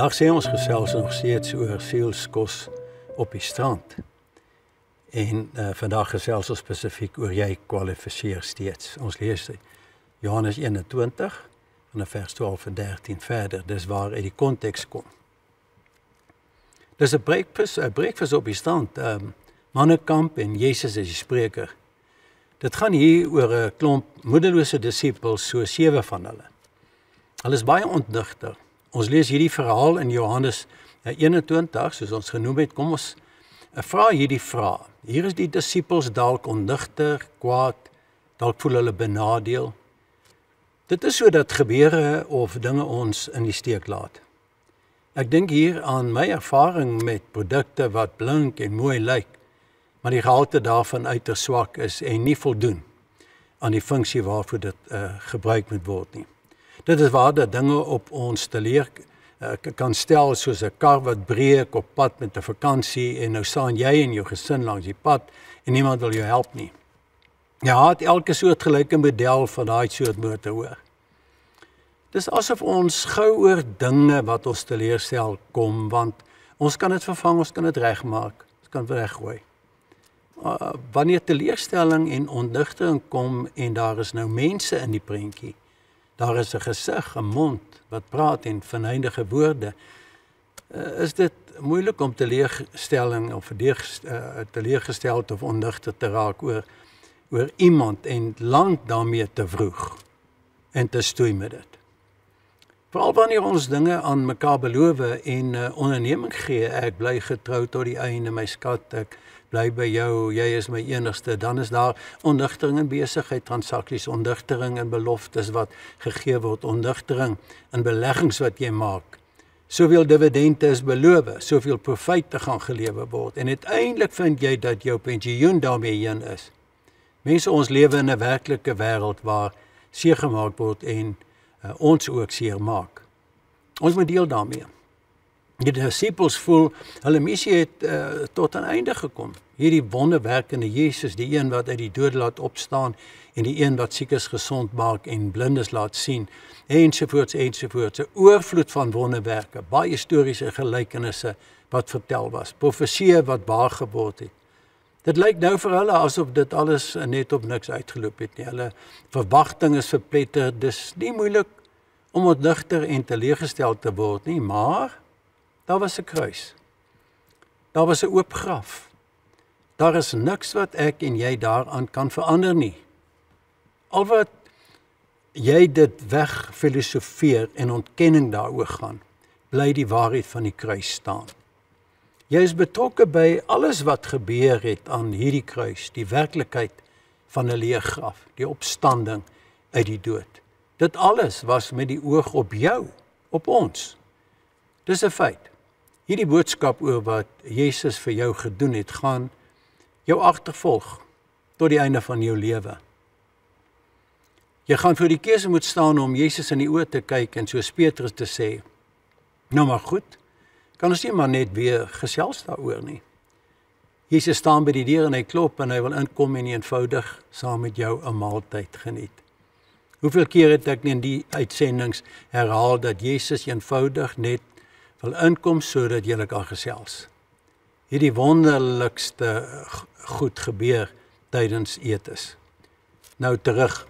Vandag sê ons gesels nog steeds oor sielskos op die strand. En vandag gesels ons spesifiek oor jy kwalifiseer steeds. Ons lees Johannes 21 van vers 12 en 13 verder. Dis waar uit die konteks kom. Dis 'n breakfast op die strand. Mannekamp en Jesus is die spreker. Dit gaan hier oor 'n klomp moedelose disippels, so 7 van hulle. Hulle is baie ontnigter. Ons lees hierdie verhaal in Johannes 21, soos ons genoem het. Kom ons vra hierdie vraag. Hier is die disippels dalk ontnigter, kwaad, dalk voel hulle benadeel. Dit is so dat gebeure of dinge ons in die steek laat. Ek dink hier aan my ervaring met produkte wat blink en mooi lyk, maar die gehalte daarvan uiters swak is en nie voldoen aan die funksie waarvoor dit gebruik moet word nie. Dit is waar dat dinge op ons teleur kan stel, soos 'n kar wat breek op pad met 'n vakansie en nou staan jy en jou gesin langs die pad en niemand wil jou help nie. Jy haat elke soortgelyke model van daai soort motor hoor. Dis asof ons gou oor dinge wat ons teleurstel kom, want ons kan dit vervang, ons kan dit regmaak, ons kan dit reggooi. Wanneer teleurstelling en ontnigtering kom en daar is nou mense in die prentjie, daar is 'n gesig, 'n mond wat praat en venyndige woorde, is dit moeilik om teleurgesteld of ontnigter te raak oor iemand en lank daarmee te vroeg en te stoei met dit. Veral wanneer ons dinge aan mekaar beloof en onderneming gee, ek bly getrou tot die einde, my skat, ek bly by jou, jy is my enigste, dan is daar ontnigtering in besigheid, transaksies, ontnigtering in beloftes wat gegee word, ontnigtering in beleggings wat jy maak. Soveel dividende is beloof, soveel profite gaan gelewer word, en uiteindelik vind jy dat jou pensioen daarmee heen is. Mense, ons lewe in 'n werklike wêreld waar seer gemaak word en ons ook seer maak. Ons moet deel daarmee. Die disippels voel, hulle missie het tot 'n einde gekom. Hierdie wonderwerkende Jesus, die een wat uit die dood laat opstaan, en die een wat siekes gesond maak en blindes laat sien, ensovoorts, 'n oorvloed van wonderwerke, baie historiese gelykenisse wat vertel was, profeseë wat waar geword het. Dit lyk nou vir hulle asof dit alles net op niks uitgeloop het nie. Hulle verwagting is verpletter, dis nie moeilik om ontnigter en teleurgesteld te word nie, maar daar was 'n kruis. Daar was 'n oop graf. Daar is niks wat ek en jy daaraan kan verander nie. Al wat jy dit wegfilosofeer en ontkenning daaroor gaan, bly die waarheid van die kruis staan. Jy is betrokke by alles wat gebeur het aan hierdie kruis, die werklikheid van 'n leë graf, die opstanding uit die dood. Dit alles was met die oog op jou, op ons. Dis 'n feit. Hierdie boodskap oor wat Jesus vir jou gedoen het, gaan jou agtervolg tot die einde van jou lewe. Jy gaan voor die keuse moet staan om Jesus in die oë te kyk en soos Petrus te sê, nou maar goed, kan ons nie maar net weer gesels daaroor nie. Jesus staan by die deur en hy klop en hy wil inkom en eenvoudig saam met jou 'n maaltyd geniet. Hoeveel keer het ek in die uitsendings herhaal dat Jesus eenvoudig net wil inkom sodat jy kan gesels. Hierdie wonderlikste goed gebeur tydens etes. Nou terug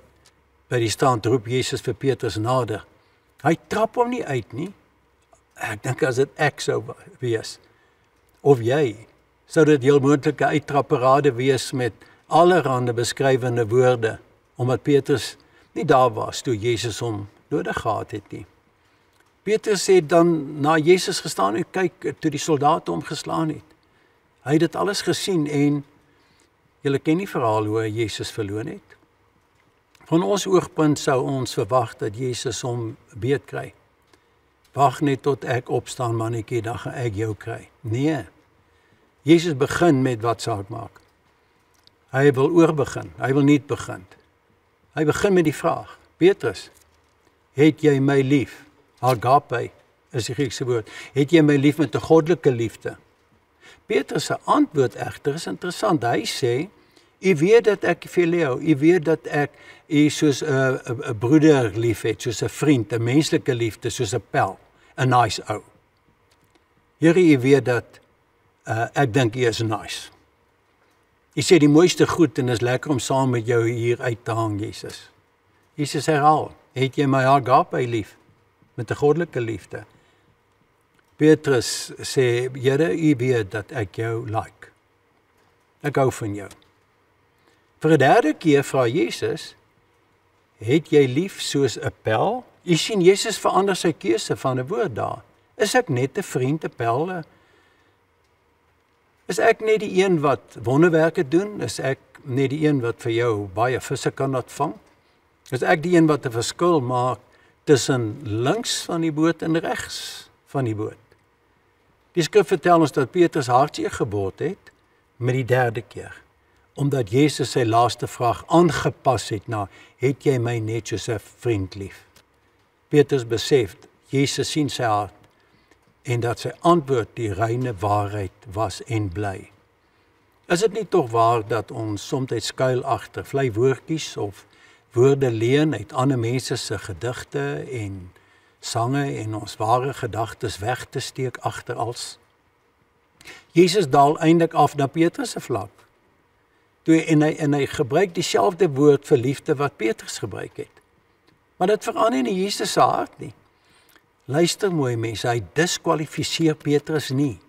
by die strand roep Jesus vir Petrus nader. Hy trap hom nie uit nie. Ek dink as dit ek sou wees, of jy, sou dit heel moontlike uittrapperade wees met allerhande beskrywende woorde, omdat Petrus nie daar was toe Jesus hom nodig gehad het nie. Petrus het dan na Jesus gestaan en kyk toe die soldate hom geslaan het. Hy het dit alles gesien en julle ken die verhaal hoe hy Jesus verloon het. Van ons oogpunt sou ons verwag dat Jesus hom beet kry. Wag net tot ek opstaan, mannetjie, dan gaan ek jou kry. Nee, Jesus begin met wat saak maak. Hy wil oorbegin, hy wil nie begin. Hy begin met die vraag, Petrus, het jy my lief? Agape is die Griekse woord. Het jy my lief met 'n goddelike liefde? Petrus se antwoord egter is interessant. Hy sê, u weet dat ek phileo, u weet dat ek u soos 'n broeder lief het, soos 'n vriend, 'n menslike liefde, soos 'n pel, 'n nice ou. Here, U weet dat ek dink U is nice. U sê die mooiste goed en is lekker om saam met jou hier uit te hang, Jesus. Jesus herhaal, het jy my agape lief, met 'n goddelike liefde? Petrus sê, Here, U weet dat ek jou like. Ek hou van jou. Vir 'n derde keer vra Jesus, het jy lief soos 'n pyl? U sien, Jesus verander sy keuse van 'n woord daar. Is ek net 'n vriend, 'n pyl? Is ek net die een wat wonderwerke doen? Is ek net die een wat vir jou baie visse kan laat vang? Is ek die een wat 'n verskil maak tussen links van die boot en regs van die boot? Die skrif vertel ons dat Petrus hartseer gebord het met die derde keer, omdat Jesus sy laaste vraag aangepas het na, het jy my net soos 'n vriend lief? Petrus besef, Jesus sien sy hart, en dat sy antwoord die reine waarheid was en bly. Is dit nie tog waar dat ons soms skuil agter vlei woordjies of woorde leen uit ander mense se gedigte en sange en ons ware gedagtes weg te steek agter als? Jesus daal eintlik af na Petrus se vlak. En hy gebruik dieselfde woord vir liefde wat Petrus gebruik het. Maar dit verander nie Jesus se hart nie. Luister mooi mense, hy diskwalifiseer Petrus nie.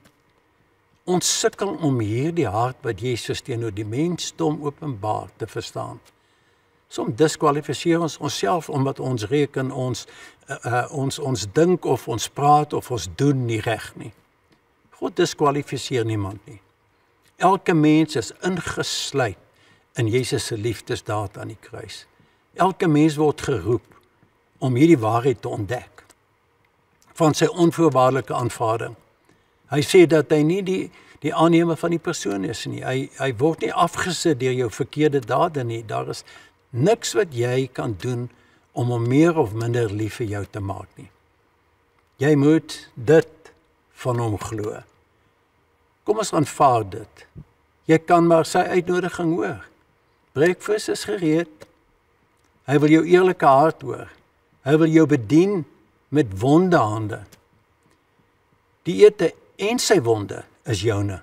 Ons sukkel om hierdie hart wat Jesus teenoor die mensdom openbaar te verstaan. Soms diskwalifiseer ons onsself omdat ons reken ons dink of ons praat of ons doen nie reg nie. God diskwalifiseer niemand nie. Elke mens is ingesluit in Jesus se liefdesdaad aan die kruis. Elke mens word geroep om hierdie waarheid te ontdek van sy onvoorwaardelike aanvaarding. Hy sê dat hy nie die aannemer van die persoon is nie. Hy word nie afgesit deur jou verkeerde dade nie. Daar is niks wat jy kan doen om hom meer of minder lief vir jou te maak nie. Jy moet dit van hom glo. Kom ons aanvaar dit. Jy kan maar sy uitnodiging hoor. Breakfast is gereed. Hy wil jou eerlike hart hoor. Hy wil jou bedien met wonde hande. Die ete en sy wonde is joune.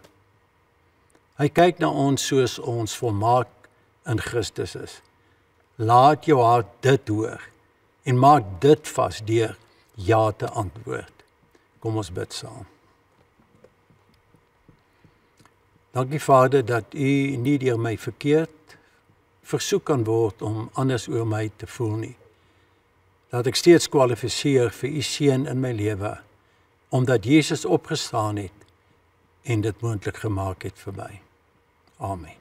Hy kyk na ons soos ons volmaak in Christus is. Laat jou hart dit hoor en maak dit vas deur ja te antwoord. Kom ons bid saam. Dankie Vader dat U nie deur my verkeerd versoek kan word om anders oor my te voel nie. Dat ek steeds kwalifiseer vir U seën in my lewe, omdat Jesus opgestaan het en dit moontlik gemaak het vir my. Amen.